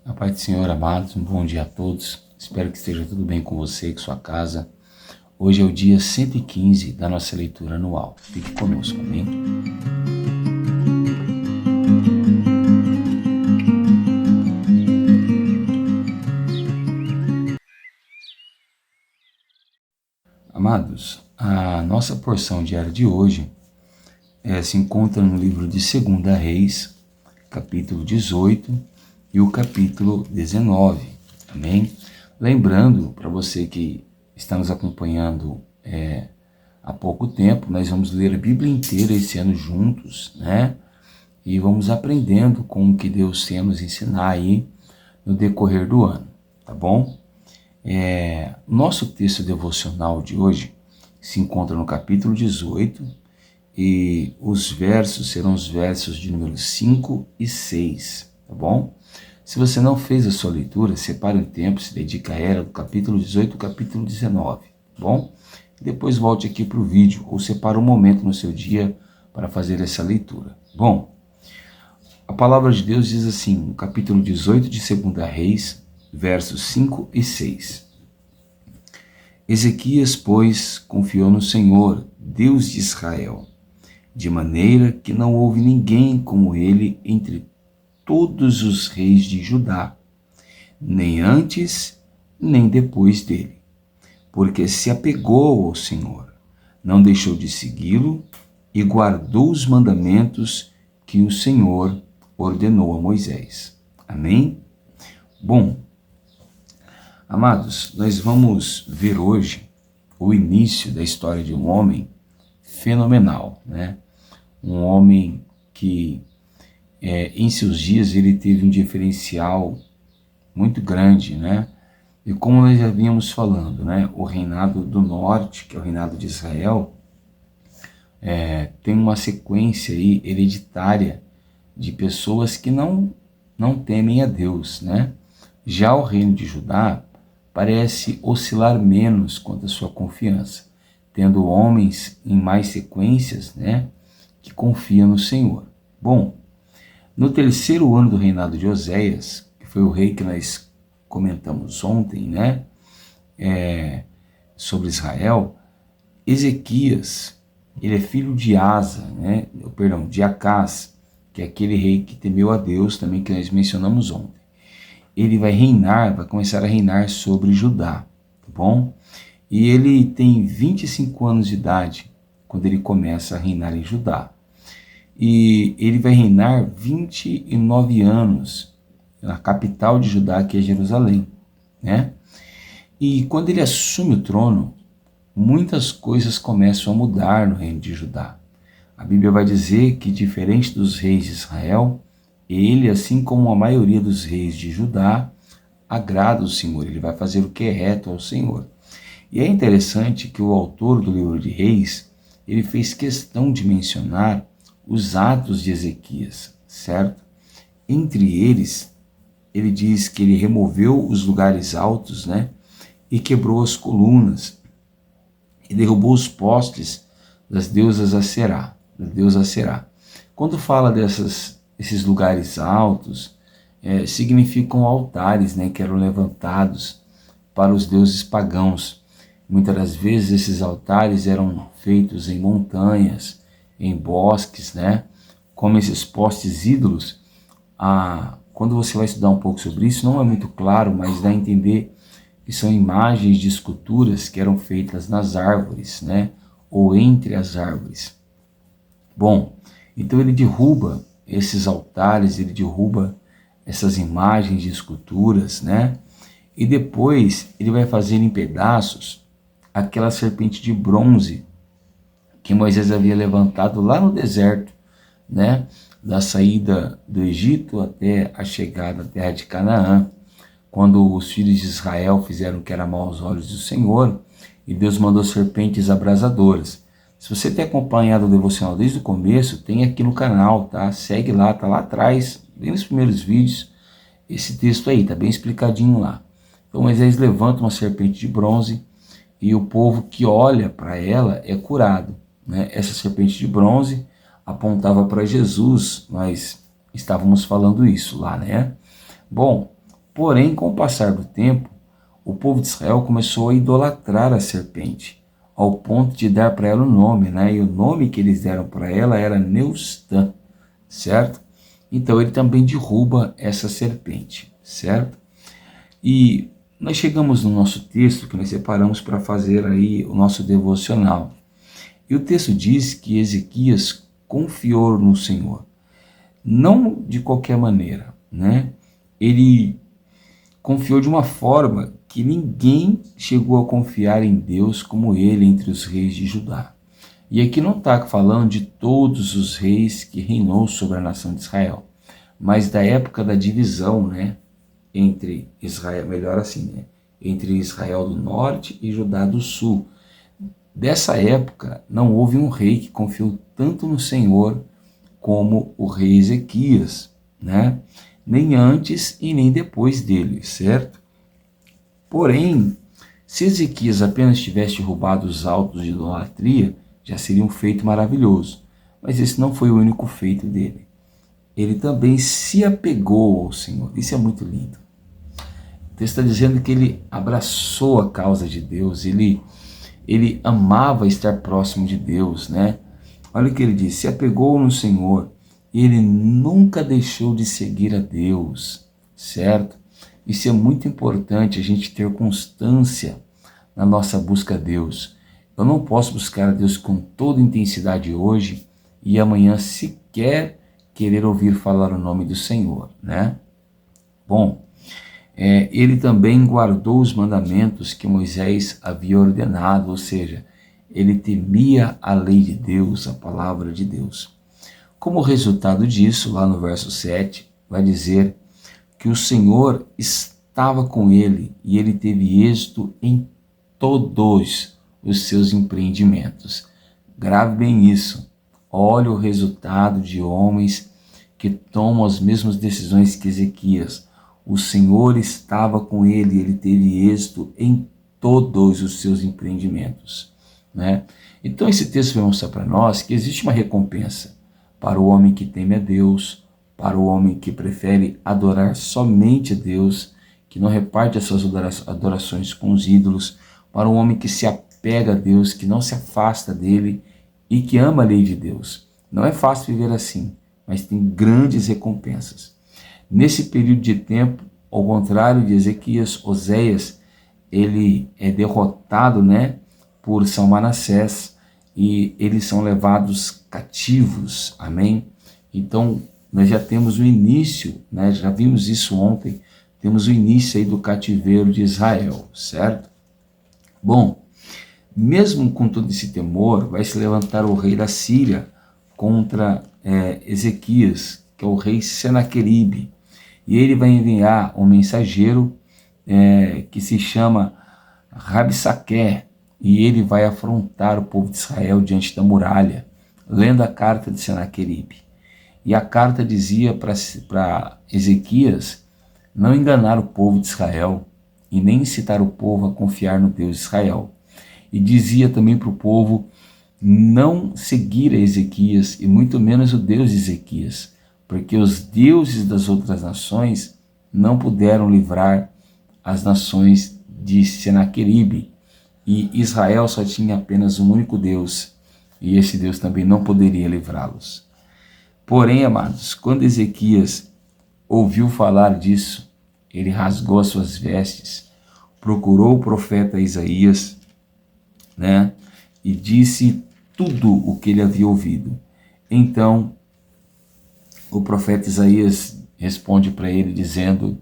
A paz do Senhor, amados, um bom dia a todos. Espero que esteja tudo bem com você e com sua casa. Hoje é o dia 115 da nossa leitura anual. Fique conosco, amém? Amados, a nossa porção diária de hoje se encontra no livro de 2 Reis, capítulo 18 e o capítulo 19, amém? Lembrando, para você que está nos acompanhando há pouco tempo, nós vamos ler a Bíblia inteira esse ano juntos, né? E vamos aprendendo com o que Deus tem a nos ensinar aí no decorrer do ano, tá bom? Nosso texto devocional de hoje se encontra no capítulo 18 e os versos serão os versos de número 5 e 6, tá bom? Se você não fez a sua leitura, separe um tempo, se dedica a ela, do capítulo 18 ao capítulo 19, tá bom? Depois volte aqui para o vídeo ou separe um momento no seu dia para fazer essa leitura. Bom, a palavra de Deus diz assim, no capítulo 18 de 2 Reis, versos 5 e 6. Ezequias, pois, confiou no Senhor, Deus de Israel, de maneira que não houve ninguém como ele entre todos os reis de Judá, nem antes, nem depois dele, porque se apegou ao Senhor, não deixou de segui-lo e guardou os mandamentos que o Senhor ordenou a Moisés. Amém? Bom, amados, nós vamos ver hoje o início da história de um homem fenomenal, né? Um homem que em seus dias ele teve um diferencial muito grande, né? E como nós já vínhamos falando, né? O reinado do norte, que é o reinado de Israel, tem uma sequência aí hereditária de pessoas que não temem a Deus, né? Já o reino de Judá parece oscilar menos quanto à sua confiança, tendo homens em mais sequências, né? Que confiam no Senhor. Bom, no terceiro ano do reinado de Oséias, que foi o rei que nós comentamos ontem, né? Sobre Israel, Ezequias, ele é filho de Asa, né? De Acás, que é aquele rei que temeu a Deus também que nós mencionamos ontem. Ele vai começar a reinar sobre Judá, tá bom? E ele tem 25 anos de idade quando ele começa a reinar em Judá. E ele vai reinar 29 anos na capital de Judá, que é Jerusalém, né? E quando ele assume o trono, muitas coisas começam a mudar no reino de Judá. A Bíblia vai dizer que, diferente dos reis de Israel, ele, assim como a maioria dos reis de Judá, agrada o Senhor, ele vai fazer o que é reto ao Senhor. E é interessante que o autor do livro de Reis, ele fez questão de mencionar os atos de Ezequias, certo? Entre eles, ele diz que ele removeu os lugares altos, né? E quebrou as colunas, e derrubou os postes das deusas Aserá, da deusa Aserá. Quando fala desses lugares altos, significam altares, né? Que eram levantados para os deuses pagãos. Muitas das vezes esses altares eram feitos em montanhas, em bosques, né? Como esses postes ídolos, quando você vai estudar um pouco sobre isso, não é muito claro, mas dá a entender que são imagens de esculturas que eram feitas nas árvores, né? Ou entre as árvores. Bom, então ele derruba esses altares, ele derruba essas imagens de esculturas, né? E depois ele vai fazer em pedaços aquela serpente de bronze que Moisés havia levantado lá no deserto, né? Da saída do Egito até a chegada à terra de Canaã, quando os filhos de Israel fizeram o que era mal aos olhos do Senhor, e Deus mandou serpentes abrasadoras. Se você tem acompanhado o devocional desde o começo, tem aqui no canal, tá? Segue lá, tá lá atrás, bem nos primeiros vídeos, esse texto aí, tá bem explicadinho lá. Então Moisés levanta uma serpente de bronze e o povo que olha para ela é curado, né? Essa serpente de bronze apontava para Jesus, nós estávamos falando isso lá, né? Bom, Porém, com o passar do tempo, o povo de Israel começou a idolatrar a serpente, ao ponto de dar para ela o nome, né? E o nome que eles deram para ela era Neustã, certo? Então ele também derruba essa serpente, certo? E nós chegamos no nosso texto que nós separamos para fazer aí o nosso devocional. E o texto diz que Ezequias confiou no Senhor. Não de qualquer maneira, né? Ele confiou de uma forma que ninguém chegou a confiar em Deus como ele entre os reis de Judá. E aqui não está falando de todos os reis que reinou sobre a nação de Israel, mas da época da divisão, né? Entre Israel, melhor assim, né? Entre Israel do norte e Judá do sul. Dessa época, não houve um rei que confiou tanto no Senhor como o rei Ezequias, né? Nem antes e nem depois dele, certo? Porém, se Ezequias apenas tivesse roubado os altos de idolatria, já seria um feito maravilhoso. Mas esse não foi o único feito dele. Ele também se apegou ao Senhor. Isso é muito lindo. O texto está dizendo que ele abraçou a causa de Deus, ele amava estar próximo de Deus, né? Olha o que ele diz: se apegou no Senhor, ele nunca deixou de seguir a Deus, certo? Isso é muito importante, a gente ter constância na nossa busca a Deus. Eu não posso buscar a Deus com toda intensidade hoje e amanhã sequer querer ouvir falar o nome do Senhor, né? Bom, ele também guardou os mandamentos que Moisés havia ordenado, ou seja, ele temia a lei de Deus, a palavra de Deus. Como resultado disso, lá no verso 7, vai dizer que o Senhor estava com ele e ele teve êxito em todos os seus empreendimentos. Grave bem isso. Olha o resultado de homens que tomam as mesmas decisões que Ezequias. O Senhor estava com ele e ele teve êxito em todos os seus empreendimentos, né? Então esse texto vai mostrar para nós que existe uma recompensa para o homem que teme a Deus, para o homem que prefere adorar somente a Deus, que não reparte as suas adorações com os ídolos, para o homem que se apega a Deus, que não se afasta dele e que ama a lei de Deus. Não é fácil viver assim, mas tem grandes recompensas. Nesse período de tempo, ao contrário de Ezequias, Oséias, ele é derrotado, né, por São Manassés e eles são levados cativos, amém? Então, nós já temos o início, né, já vimos isso ontem, temos o início aí do cativeiro de Israel, certo? Bom, mesmo com todo esse temor, vai se levantar o rei da Síria contra Ezequias, que é o rei Senaqueribe. E ele vai enviar um mensageiro que se chama Rabsaqué, e ele vai afrontar o povo de Israel diante da muralha, lendo a carta de Senaqueribe. E a carta dizia para Ezequias não enganar o povo de Israel e nem incitar o povo a confiar no Deus de Israel. E dizia também para o povo não seguir a Ezequias e muito menos o Deus de Ezequias, porque os deuses das outras nações não puderam livrar as nações de Senaqueribe, e Israel só tinha apenas um único Deus, e esse Deus também não poderia livrá-los. Porém, amados, quando Ezequias ouviu falar disso, ele rasgou as suas vestes, procurou o profeta Isaías, né, e disse tudo o que ele havia ouvido. Então, o profeta Isaías responde para ele dizendo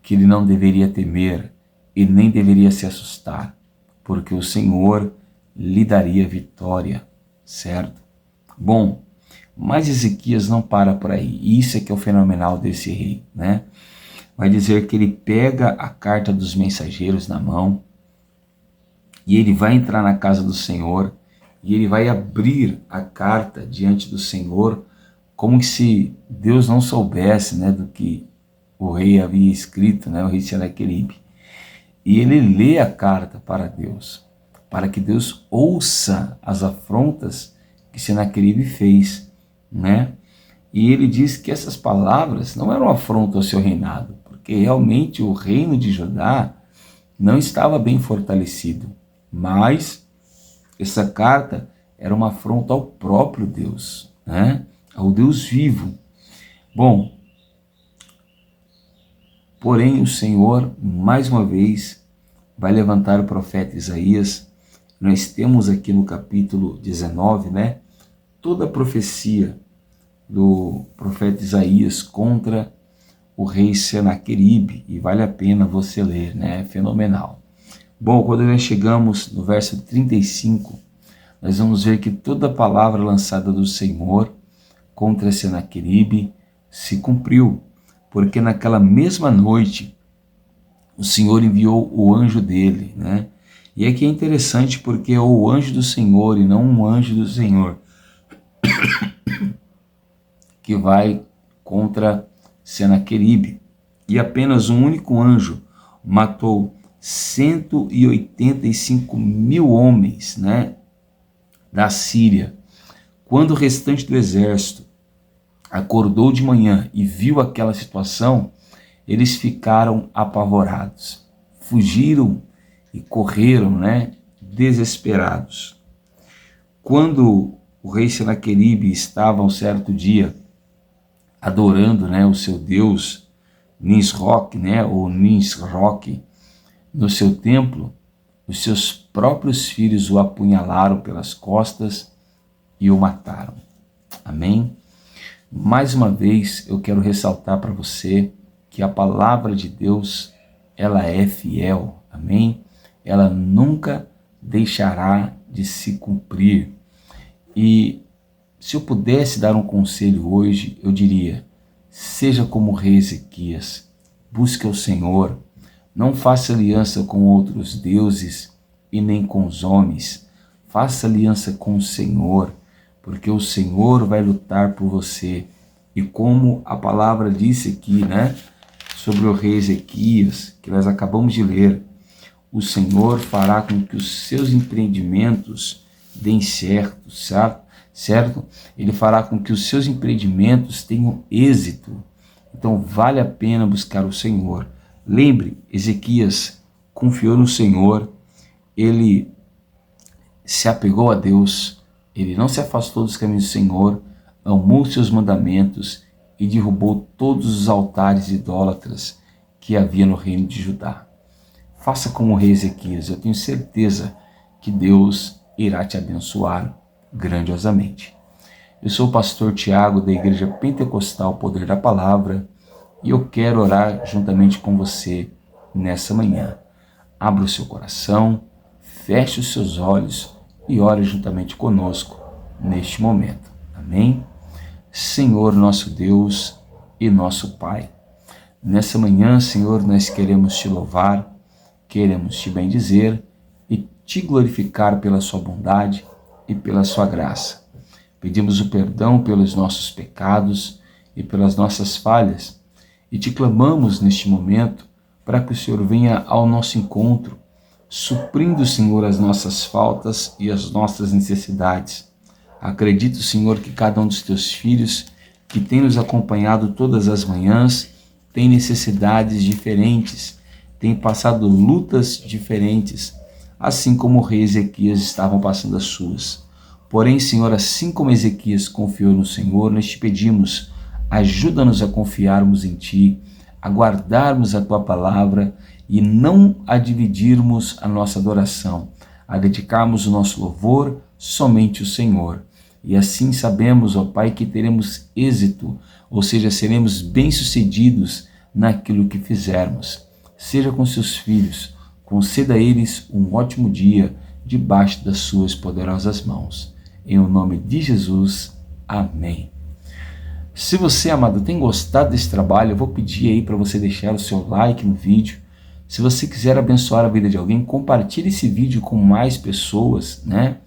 que ele não deveria temer e nem deveria se assustar, porque o Senhor lhe daria vitória, certo? Bom, mas Ezequias não para por aí, e isso é que é o fenomenal desse rei, né? Vai dizer que ele pega a carta dos mensageiros na mão e ele vai entrar na casa do Senhor e ele vai abrir a carta diante do Senhor como se Deus não soubesse, né, do que o rei havia escrito, né, o rei Senaqueribe. E ele lê a carta para Deus, para que Deus ouça as afrontas que Senaqueribe fez, né? E ele diz que essas palavras não eram afronta ao seu reinado, porque realmente o reino de Judá não estava bem fortalecido, mas essa carta era uma afronta ao próprio Deus, né? Ao Deus vivo. Bom, porém o Senhor, mais uma vez, vai levantar o profeta Isaías. Nós temos aqui no capítulo 19, né, toda a profecia do profeta Isaías contra o rei Senaqueribe, e vale a pena você ler, né? É fenomenal. Bom, quando nós chegamos no verso 35, nós vamos ver que toda a palavra lançada do Senhor contra Senaqueribe se cumpriu, porque naquela mesma noite o Senhor enviou o anjo dele, né? E aqui é interessante porque é o anjo do Senhor e não um anjo do Senhor que vai contra Senaqueribe. E apenas um único anjo matou 185 mil homens, né, da Síria. Quando o restante do exército acordou de manhã e viu aquela situação, eles ficaram apavorados, fugiram e correram, né, desesperados. Quando o rei Senaqueribe estava um certo dia adorando, né, o seu deus Nisroch, né, ou Nisroch, no seu templo, os seus próprios filhos o apunhalaram pelas costas e o mataram. Amém? Mais uma vez eu quero ressaltar para você que a palavra de Deus, ela é fiel. Amém? Ela nunca deixará de se cumprir. E se eu pudesse dar um conselho hoje, eu diria: seja como o rei Ezequias, busque o Senhor, não faça aliança com outros deuses e nem com os homens, faça aliança com o Senhor, porque o Senhor vai lutar por você. E como a palavra disse aqui, né, sobre o rei Ezequias, que nós acabamos de ler, o Senhor fará com que os seus empreendimentos deem certo, certo? Ele fará com que os seus empreendimentos tenham êxito. Então vale a pena buscar o Senhor. Lembre, Ezequias confiou no Senhor, ele se apegou a Deus, ele não se afastou dos caminhos do Senhor, amou seus mandamentos e derrubou todos os altares idólatras que havia no reino de Judá. Faça como o rei Ezequias, eu tenho certeza que Deus irá te abençoar grandiosamente. Eu sou o pastor Tiago da Igreja Pentecostal Poder da Palavra e eu quero orar juntamente com você nessa manhã. Abra o seu coração, feche os seus olhos e ore juntamente conosco neste momento. Amém? Senhor, nosso Deus e nosso Pai, nessa manhã, Senhor, nós queremos te louvar, queremos te bendizer e te glorificar pela sua bondade e pela sua graça. Pedimos o perdão pelos nossos pecados e pelas nossas falhas e te clamamos neste momento para que o Senhor venha ao nosso encontro, suprindo, Senhor, as nossas faltas e as nossas necessidades. Acredito, Senhor, que cada um dos teus filhos que tem nos acompanhado todas as manhãs tem necessidades diferentes, tem passado lutas diferentes, assim como o rei Ezequias estavam passando as suas. Porém, Senhor, assim como Ezequias confiou no Senhor, nós te pedimos, ajuda-nos a confiarmos em Ti, a guardarmos a Tua palavra e não a dividirmos a nossa adoração, a dedicarmos o nosso louvor somente ao Senhor. E assim sabemos, ó Pai, que teremos êxito, ou seja, seremos bem-sucedidos naquilo que fizermos. Seja com seus filhos, conceda a eles um ótimo dia debaixo das suas poderosas mãos. Em o nome de Jesus, amém. Se você, amado, tem gostado desse trabalho, eu vou pedir aí para você deixar o seu like no vídeo. Se você quiser abençoar a vida de alguém, compartilhe esse vídeo com mais pessoas, né?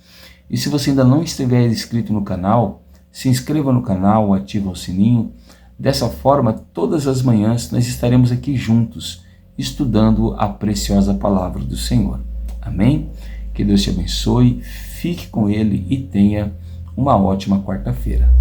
E se você ainda não estiver inscrito no canal, se inscreva no canal, ative o sininho. Dessa forma, todas as manhãs nós estaremos aqui juntos, estudando a preciosa palavra do Senhor. Amém? Que Deus te abençoe, fique com Ele e tenha uma ótima quarta-feira.